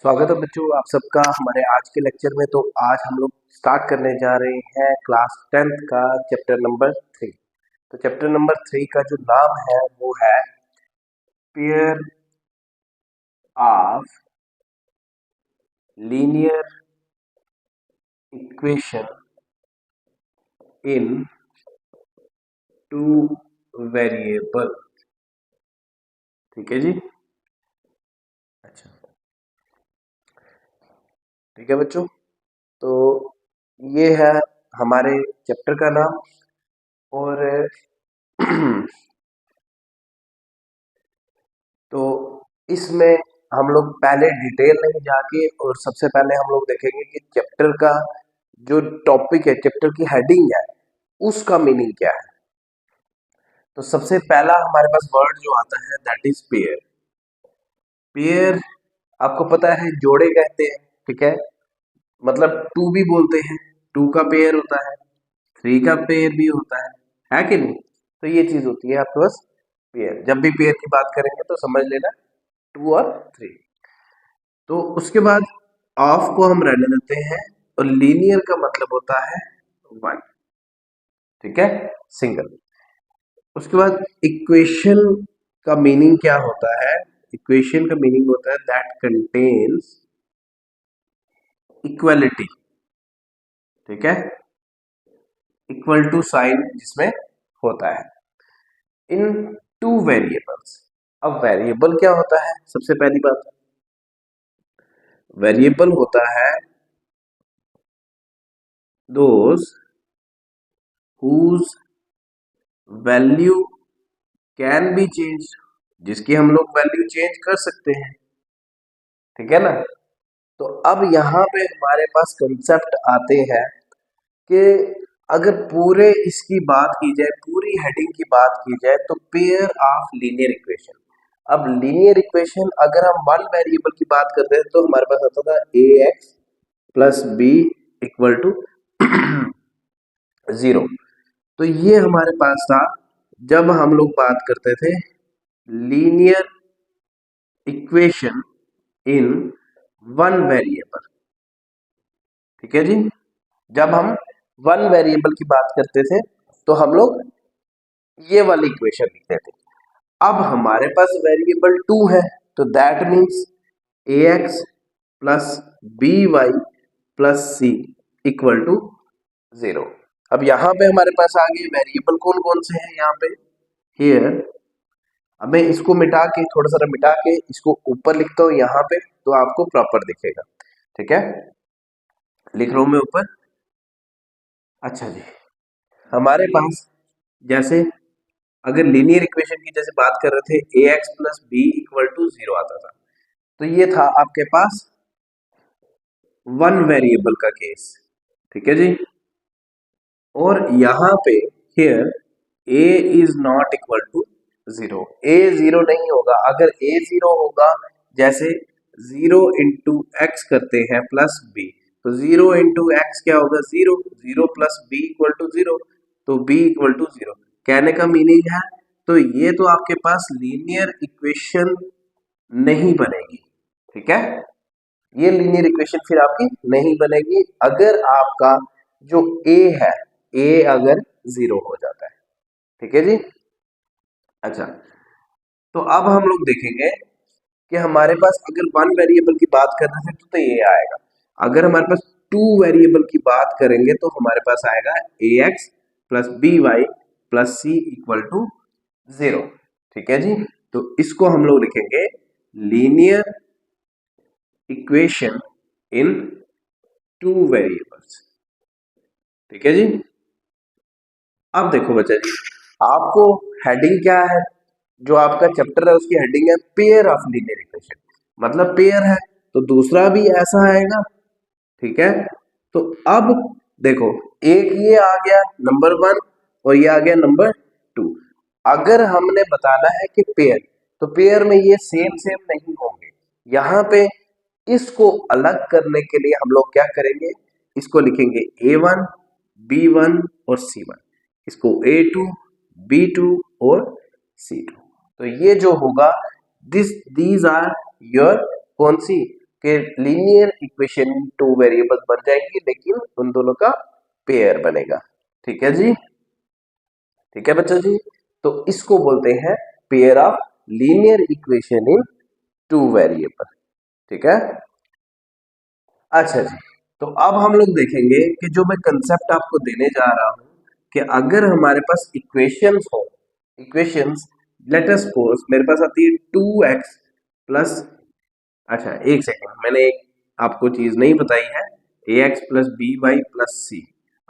स्वागत है बच्चों आप सबका हमारे आज के लेक्चर में। तो आज हम लोग स्टार्ट करने जा रहे हैं क्लास 10th का चैप्टर नंबर 3। तो चैप्टर नंबर 3 का जो नाम है वो है pair of linear equation in two variable. ठीक है जी। अच्छा, ठीक है बच्चों। तो ये है हमारे चैप्टर का नाम। और तो इसमें हम लोग पहले डिटेल में जाके और सबसे पहले हम लोग देखेंगे कि चैप्टर का जो टॉपिक है, चैप्टर की हेडिंग है, उसका मीनिंग क्या है। तो सबसे पहला हमारे पास वर्ड जो आता है दैट इज पेयर। पेयर आपको पता है जोड़े कहते हैं, ठीक है। मतलब टू भी बोलते हैं, टू का पेयर होता है, थ्री का पेयर भी होता है कि नहीं। तो ये चीज होती है आपके पास पेयर। जब भी पेयर की बात करेंगे तो समझ लेना टू और थ्री। तो उसके बाद ऑफ को हम रहने देते हैं और लीनियर का मतलब होता है वन, ठीक है, सिंगल। उसके बाद इक्वेशन का मीनिंग क्या होता है। इक्वेशन का मीनिंग होता है दैट कंटेन्स इक्वलिटी, ठीक है, इक्वल टू साइन जिसमें होता है इन टू वेरिएबल्स। अब वेरिएबल क्या होता है, सबसे पहली बात, वेरिएबल होता है those whose value can be change, जिसकी हम लोग वैल्यू चेंज कर सकते हैं, ठीक है ना। तो अब यहाँ पे हमारे पास कंसेप्ट आते हैं कि अगर पूरे इसकी बात की जाए, पूरी हेडिंग की बात की जाए, तो पेयर ऑफ लीनियर इक्वेशन। अब लीनियर इक्वेशन अगर हम वन वेरिएबल की बात करते हैं तो हमारे पास आता था a x plus b equal to 0। तो ये हमारे पास था जब हम लोग बात करते थे linear equation in one variable, ठीक है जी। जब हम वन वेरिएबल की बात करते थे तो हम लोग ये वाली इक्वेशन लिखते थे। अब हमारे पास वेरिएबल टू है तो that means a x plus b y plus c equal to 0। अब यहाँ पे हमारे पास आ गए वेरिएबल कौन कौन से हैं यहाँ पे, हियर। अब मैं इसको मिटा के, थोड़ा सा मिटा के इसको ऊपर लिखता हूँ यहाँ पे, तो आपको प्रॉपर दिखेगा, ठीक है। लिख रहा हूं मैं ऊपर। अच्छा जी, हमारे पास जैसे अगर लीनियर इक्वेशन की जैसे बात कर रहे थे a x plus b equal to 0 आता था, तो ये था आपके पास वन वेरिएबल का केस, ठीक है जी। और यहाँ पे here a is not equal to 0, a 0 नहीं होगा। अगर ए 0 होगा, जैसे 0 इंटू एक्स करते हैं प्लस बी, तो 0 इंटू एक्स क्या होगा 0, 0 प्लस बी इक्वल टू 0, तो बी इक्वल टू 0। कहने का मीनिंग है तो ये तो आपके पास लीनियर इक्वेशन नहीं बनेगी, ठीक है। ये लीनियर इक्वेशन फिर आपकी नहीं बनेगी अगर आपका जो ए है, ए अगर 0 हो जाता है, ठीक है जी। अच्छा, तो अब हम लोग देखेंगे कि हमारे पास अगर वन वेरिएबल की बात कर रहे हैं तो ये आएगा। अगर हमारे पास टू वेरिएबल की बात करेंगे तो हमारे पास आएगा a x plus b y plus c equal to 0, ठीक है जी। तो इसको हम लोग लिखेंगे linear equation in two variables, ठीक है जी। अब देखो बच्चा जी, आपको हेडिंग क्या है, जो आपका चैप्टर है उसकी हेडिंग है पेयर ऑफ लीनियर इक्वेशन। मतलब पेयर है तो दूसरा भी ऐसा आएगा, ठीक है। तो अब देखो, एक ये आ गया नंबर वन और ये आ गया नंबर टू। अगर हमने बताना है कि पेयर, तो पेयर में ये सेम सेम नहीं होंगे। यहाँ पे इसको अलग करने के लिए हम लोग क्या करेंगे, इसको लिखेंगे A1 B1 और C1, इसको A2 B2 और C2। तो ये जो होगा दिस दीज आर योर कौन सी कि लीनियर इक्वेशन टू वेरिएबल बन जाएंगी, लेकिन उन दोनों का पेयर बनेगा। ठीक है जी, ठीक है बच्चों जी। तो इसको बोलते हैं pair of linear equation in two variable. ठीक है, अच्छा जी। तो अब हम लोग देखेंगे कि जो मैं कंसेप्ट आपको देने जा रहा हूं कि अगर हमारे पास इक्वेशंस हो, इक्वेशंस लेट अस सपोज मेरे पास आती है 2x प्लस, अच्छा एक सेकेंड, मैंने एक आपको चीज नहीं बताई है, ax plus b y plus c.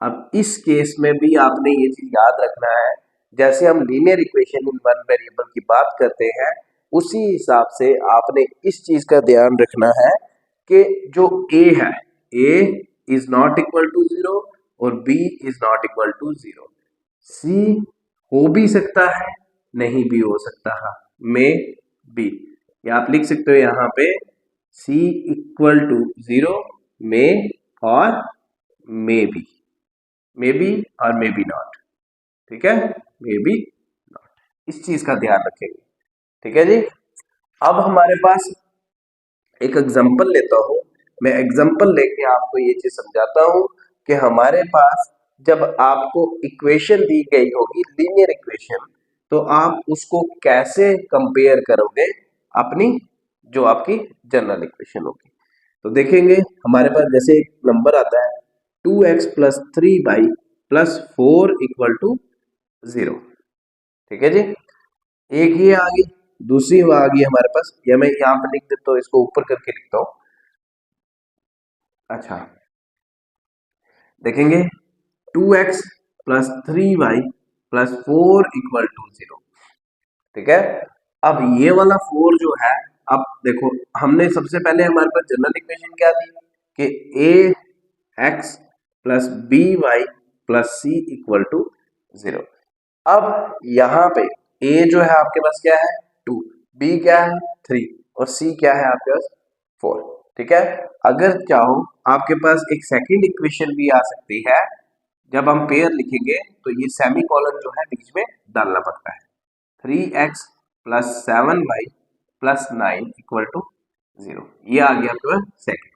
अब इस केस में भी आपने ये चीज याद रखना है, जैसे हम linear equation in one variable की बात करते हैं उसी हिसाब से आपने इस चीज का ध्यान रखना है कि जो a है, a is not equal to 0 और b is not equal to 0। c हो भी सकता है, नहीं भी हो सकता है, में b, या आप लिख सकते हो यहाँ पे c इक्वल टू 0 में और मे बी और मे बी नॉट। ठीक है, मे बी नॉट, इस चीज का ध्यान रखेंगे। ठीक है जी। अब हमारे पास एक एग्जांपल लेता हूं, मैं एग्जांपल लेके आपको ये चीज समझाता हूं कि हमारे पास जब आपको इक्वेशन दी गई होगी लीनियर इक्वेशन, तो आप उसको कैसे कंपेयर करोगे अपनी जो आपकी जनरल इक्वेशन होगी। तो देखेंगे हमारे पास जैसे एक नंबर आता है 2x plus 3y plus 4 equal to 0। ठीक है जी, एक ये आ गई, दूसरी वो आ गई हमारे पास, या मैं यहाँ पे लिख देता हूँ, इसको ऊपर करके लिखता हूँ। अच्छा देखेंगे 2x plus 3y plus 4 equal to 0। ठीक है, अब ये वाला 4 जो है, अब देखो हमने सबसे पहले हमारे पास जनरल इक्वेशन क्या थी कि ax plus by plus c equal to 0। अब यहाँ पे a जो है आपके पास क्या है 2, b क्या है 3 और c क्या है आपके पास 4। ठीक है, अगर चाहो आपके पास एक सेकंड इक्वेशन भी आ सकती है, जब हम पेयर लिखेंगे तो ये सेमी कॉलन जो है बीच में डालना पड़ता है। 3x plus 7y plus 9 equal to 0, ये आ गया आपके पास सेकंड।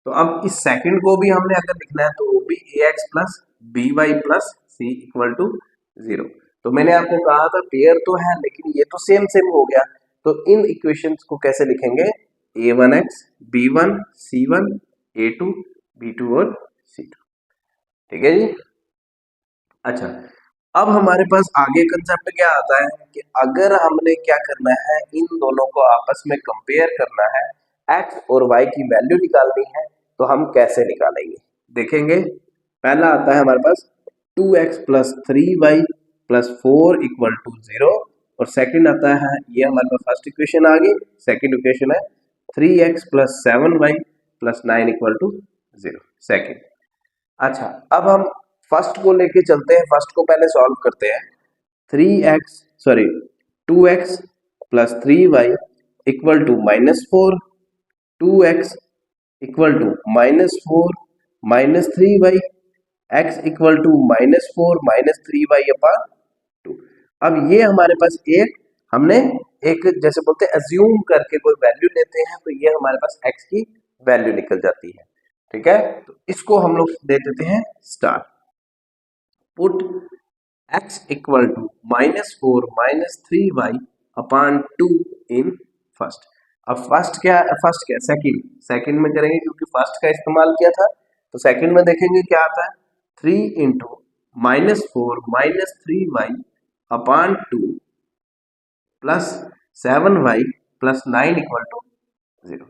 तो अब इस सेकंड को भी हमने अगर लिखना है तो वो भी ax plus by plus c equal to 0। तो मैंने आपको कहा था पेयर तो है लेकिन ये तो सेम सेम हो गया, तो इन इक्वेशंस को कैसे लिखेंगे, a1x b1 c1 a2 b2 और c2। ठीक है जी, अच्छा अब हमारे पास आगे कंसेप्ट क्या आता है कि अगर हमने क्या करना है, इन दोनों को आपस में कंपेयर करना है, x और y की वैल्यू निकालनी है, तो हम कैसे निकालेंगे देखेंगे। पहला आता है हमारे पास 2x plus 3y plus 4 equal to 0, और सेकंड आता है, ये हमारे पास फर्स्ट इक्वेशन आ गई, सेकंड इक्वेशन है 3x plus 7y plus 9 equal to 0 second. अच्छा अब हम फर्स्ट को लेके चलते हैं, फर्स्ट को पहले सॉल्व करते हैं। 2x plus 3y equal to -4, 2x equal to -4 minus 3y, x equal to -4 minus 3y अपान 2। अब ये हमारे पास एक हमने एक जैसे बोलते हैं अज्यूम करके कोई वैल्यू लेते हैं, तो ये हमारे पास x की वैल्यू निकल जाती है। ठीक है, तो इसको हम लोग दे देते हैं star. Put x equal to -4 minus 3y upon 2 in first. अब फर्स्ट क्या सेकंड, सेकंड में करेंगे क्योंकि फर्स्ट का इस्तेमाल किया था, तो सेकंड में देखेंगे क्या आता है 3 into -4 minus 3y upon 2 plus 7y plus 9 equal to 0।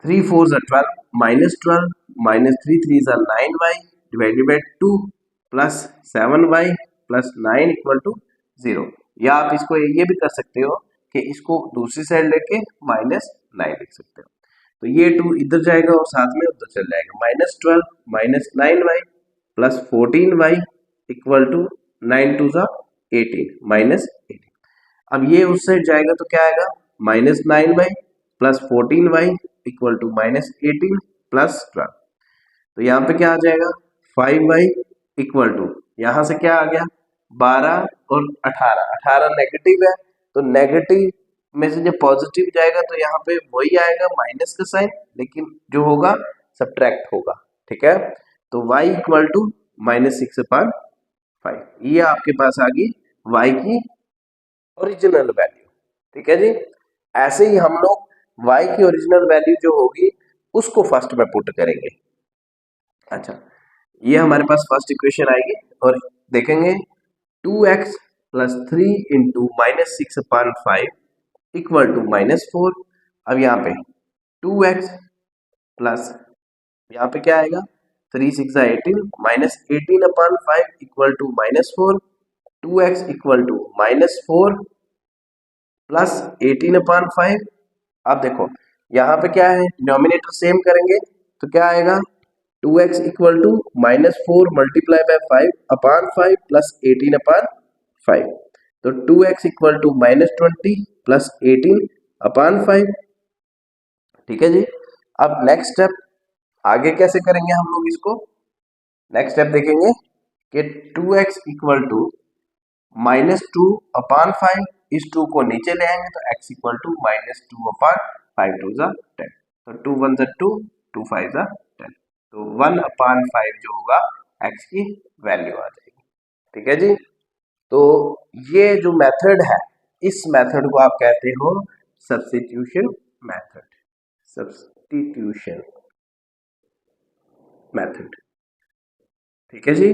3 4 are 12 minus 12 minus 3 3 are 9y divided by 2 plus 7y plus 9 equal to 0। या आप इसको ये भी कर सकते हो कि इसको दूसरी साइड लेके -9 लिख सकते हो, तो ये 2 इधर जाएगा और साथ में उधर चल जाएगा, -12 minus 9y plus 14y equal to 9 2 जा 18 -18। अब ये उस साइड जाएगा तो क्या आएगा -9y plus 14y equal to -18 plus 12। तो यहाँ पे क्या आ जाएगा 5y इक्वल टू, यहाँ से क्या आ गया 12 और 18, 18 नेगेटिव है तो नेगेटिव में से जब पॉजिटिव जाएगा तो यहाँ पे वही आएगा माइनस का साइन, लेकिन जो होगा सब्ट्रैक्ट होगा। ठीक है, तो y इक्वल टू -6/5 ये आपके पास आ गई y की ओरिजिनल वैल्यू। ठीक है जी, ऐसे ही हम लोग y की ओरिजिनल वैल्यू जो होगी उसको फर्स्ट में पुट करेंगे। अच्छा, ये हमारे पास फर्स्ट इक्वेशन आएगी और देखेंगे 2x plus 3 into -6/5 equal to -4। अब यहाँ पे 2x प्लस यहाँ पे क्या आएगा 3 6 18 -18/5 equal to -4। 2x equal to -4 plus 18/5। अब देखो यहाँ पे क्या है, डिनोमिनेटर सेम करेंगे तो क्या आएगा 2x equal to -4 multiply by 5/5 plus 18/5। तो 2x इक्वल टू -20 प्लस 18/5। ठीक है जी, अब नेक्स्ट स्टेप आगे कैसे करेंगे हम लोग इसको। नेक्स्ट स्टेप देखेंगे कि 2x इक्वल टू -2/5, इस 2 को नीचे ले आएंगे तो x इक्वल टू -2/5 2 ज़ा 10, तो 2 1 ज़ा 2 2 5 ज़ा 10, तो 1/5 जो होगा x की वैल्यू आ जाएगी। ठीक है जी, तो ये जो मेथड है इस मेथड को आप कहते हो सब्स्टिट्यूशन मेथड, सब्स्टिट्यूशन मेथड। ठीक है जी,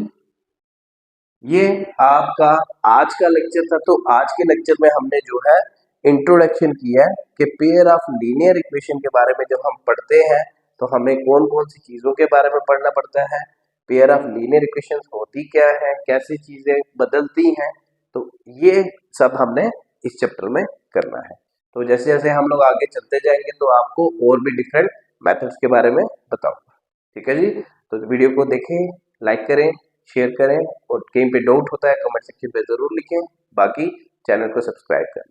ये आपका आज का लेक्चर था। तो आज के लेक्चर में हमने जो है इंट्रोडक्शन किया है कि पेयर ऑफ लीनियर इक्वेशन के बारे में जब हम पढ़ते हैं तो हमें कौन कौन सी चीज़ों के बारे में पढ़ना पड़ता है, पेयर ऑफ लीनियर इक्वेशन होती क्या है, कैसी चीज़ें बदलती हैं, तो ये सब हमने इस चैप्टर में करना है। तो जैसे जैसे हम लोग आगे चलते जाएंगे तो आपको और भी डिफरेंट मेथड्स के बारे में बताऊंगा। ठीक है जी, तो वीडियो को देखें, लाइक करें, शेयर करें और कहीं पे डाउट होता है कमेंट सेक्शन पे जरूर लिखें। बाकी चैनल को सब्सक्राइब करें।